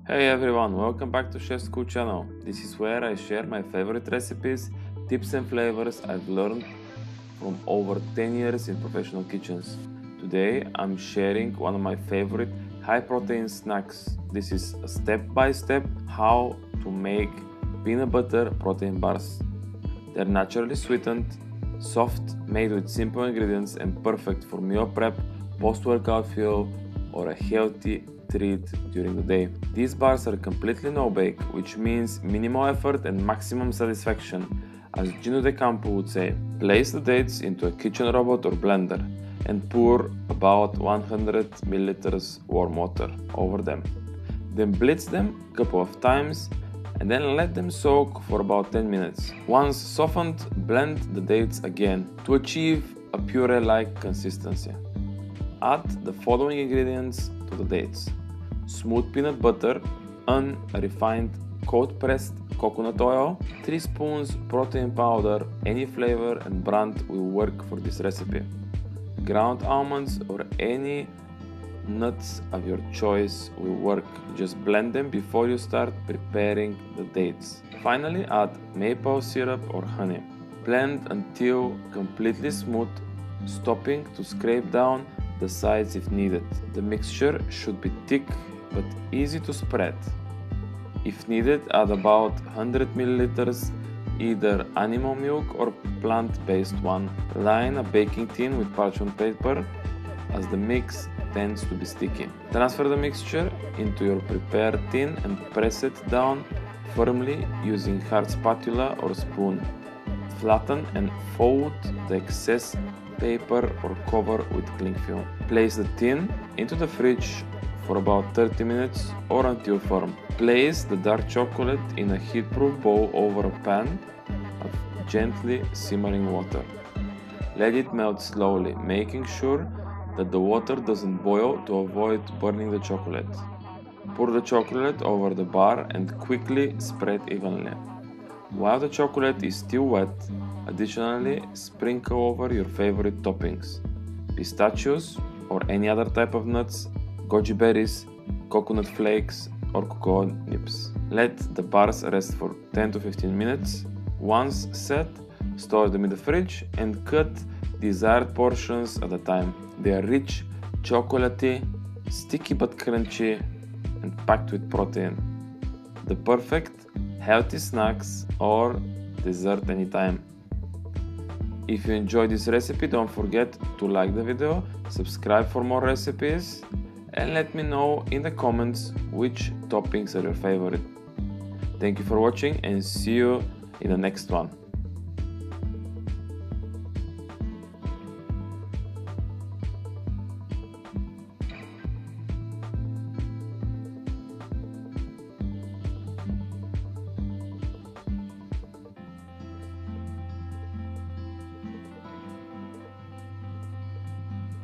Hey everyone, welcome back to Chef School channel. This is where I share my favorite recipes, tips and flavors I've learned from over 10 years in professional kitchens. Today I'm sharing one of my favorite high protein snacks. This is a step-by-step how to make peanut butter protein bars. They're naturally sweetened, soft, made with simple ingredients and perfect for meal prep, post-workout fuel or a healthy treat during the day. These bars are completely no-bake, which means minimal effort and maximum satisfaction. As Gino De Campo would say, place the dates into a kitchen robot or blender and pour about 100 milliliters warm water over them. Then blitz them a couple of times and then let them soak for about 10 minutes. Once softened, blend the dates again to achieve a puree-like consistency. Add the following ingredients to the dates: smooth peanut butter, unrefined cold-pressed coconut oil, 3 spoons protein powder, any flavor and brand will work for this recipe, ground almonds or any nuts of your choice will work, just blend them before you start preparing the dates. Finally, add maple syrup or honey. Blend until completely smooth, stopping to scrape down the sides if needed. The mixture should be thick but easy to spread. If needed, add about 100 milliliters either animal milk or plant-based one. Line a baking tin with parchment paper as the mix tends to be sticky. Transfer the mixture into your prepared tin and press it down firmly using hard spatula or spoon. Flatten and fold the excess paper or cover with cling film. Place the tin into the fridge for about 30 minutes or until firm. Place the dark chocolate in a heat-proof bowl over a pan of gently simmering water. Let it melt slowly, making sure that the water doesn't boil to avoid burning the chocolate. Pour the chocolate over the bar and quickly spread evenly. While the chocolate is still wet, additionally sprinkle over your favorite toppings: pistachios or any other type of nuts, goji berries, coconut flakes or cocoa nibs. Let the bars rest for 10 to 15 minutes. Once set, store them in the fridge and cut desired portions at a time. They are rich, chocolatey, sticky but crunchy, and packed with protein. The perfect healthy snacks or dessert anytime. If you enjoyed this recipe, don't forget to like the video, subscribe for more recipes, and let me know in the comments which toppings are your favorite. Thank you for watching and see you in the next one.